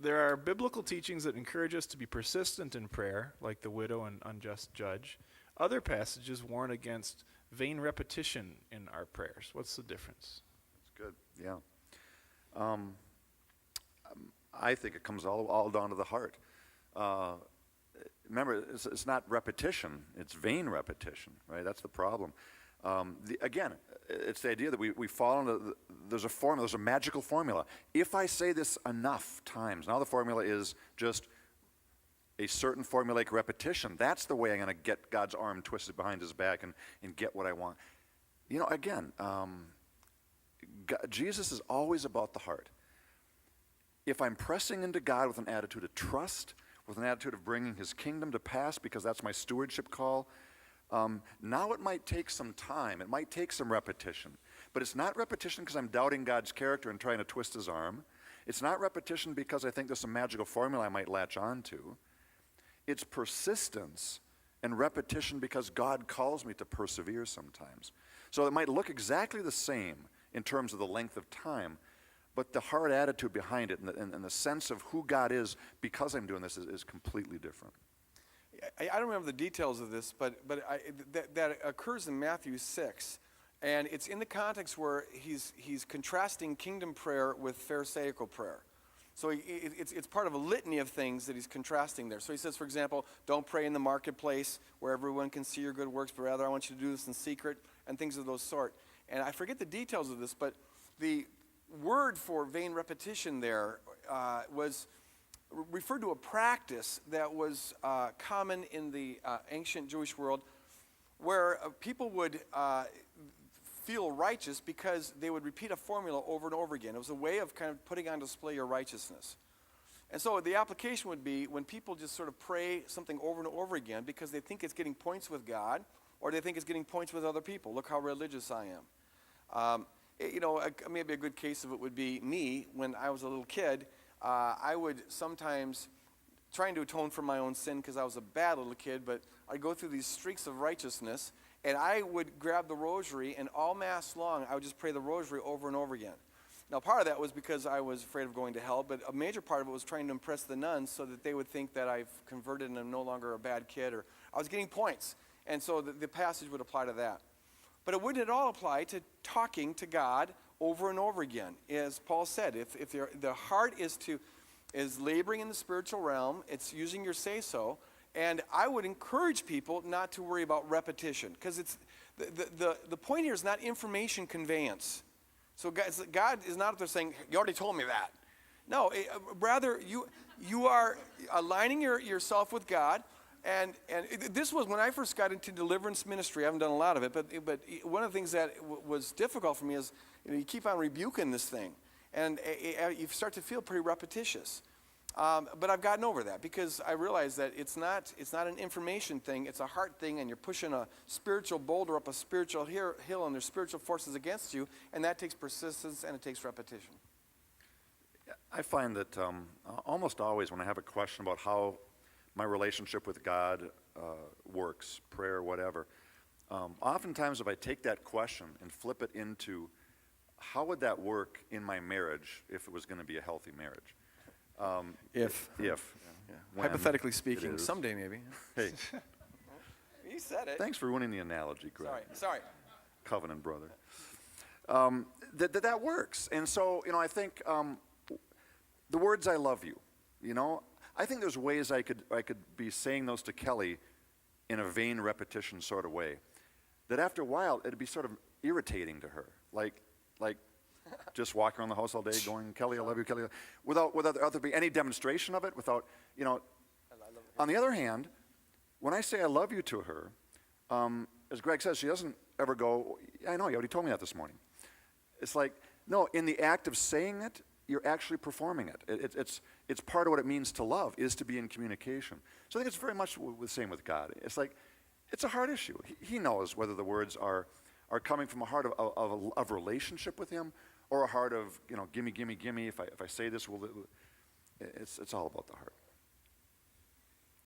There are biblical teachings that encourage us to be persistent in prayer, like the widow and unjust judge. Other passages warn against vain repetition in our prayers. What's the difference? That's good, yeah. I think it comes all down to the heart. Remember, it's not repetition, it's vain repetition, right? That's the problem. Again, it's the idea that we fall into, there's a formula, there's a magical formula. If I say this enough times, now the formula is just a certain formulaic repetition. That's the way I'm going to get God's arm twisted behind his back and get what I want. You know, again, Jesus is always about the heart. If I'm pressing into God with an attitude of trust, with an attitude of bringing his kingdom to pass, because that's my stewardship call, now it might take some time, it might take some repetition, but it's not repetition because I'm doubting God's character and trying to twist his arm. It's not repetition because I think there's some magical formula I might latch on to. It's persistence and repetition because God calls me to persevere sometimes. So it might look exactly the same in terms of the length of time, but the heart attitude behind it and the sense of who God is because I'm doing this is completely different. I don't remember the details of this, but that occurs in Matthew 6. And it's in the context where he's contrasting kingdom prayer with pharisaical prayer. So it's part of a litany of things that he's contrasting there. So he says, for example, don't pray in the marketplace where everyone can see your good works, but rather I want you to do this in secret, and things of those sort. And I forget the details of this, but the word for vain repetition there was referred to a practice that was common in the ancient Jewish world where people would feel righteous because they would repeat a formula over and over again. It was a way of kind of putting on display your righteousness. And so the application would be when people just sort of pray something over and over again because they think it's getting points with God or they think it's getting points with other people. Look how religious I am. Maybe a good case of it would be me when I was a little kid. I would sometimes, trying to atone for my own sin because I was a bad little kid, but I'd go through these streaks of righteousness, and I would grab the rosary, and all Mass long, I would just pray the rosary over and over again. Now, part of that was because I was afraid of going to hell, but a major part of it was trying to impress the nuns so that they would think that I've converted and I'm no longer a bad kid, or I was getting points. And so the passage would apply to that. But it wouldn't at all apply to talking to God over and over again. As Paul said, if the heart is laboring in the spiritual realm, it's using your say-so, and I would encourage people not to worry about repetition, because it's the point here is not information conveyance. So God is not up there saying, you already told me that. No, rather you are aligning yourself with God. And this was when I first got into deliverance ministry. I haven't done a lot of it, but one of the things that was difficult for me is you keep on rebuking this thing, and you start to feel pretty repetitious. But I've gotten over that because I realize that it's not an information thing; it's a heart thing, and you're pushing a spiritual boulder up a spiritual hill, and there's spiritual forces against you, and that takes persistence and it takes repetition. I find that almost always when I have a question about how my relationship with God works, prayer, whatever. Oftentimes if I take that question and flip it into how would that work in my marriage if it was going to be a healthy marriage? If. Yeah. Hypothetically speaking, someday maybe. Hey. You said it. Thanks for winning the analogy, Greg. Sorry. Covenant brother. That works. And so, I think the words I love you, I think there's ways I could be saying those to Kelly in a vain repetition sort of way, that after a while it'd be sort of irritating to her, like just walking around the house all day going, Kelly, I love you, Kelly, without there be any demonstration of it, without, On the other hand, when I say I love you to her, as Greg says, she doesn't ever go, I know, you already told me that this morning. It's like, no, in the act of saying it, you're actually performing it. It's part of what it means to love, is to be in communication. So I think it's very much the same with God. It's like, it's a heart issue. He knows whether the words are coming from a heart of relationship with him, or a heart of, gimme, gimme, gimme, if I say this, it's all about the heart.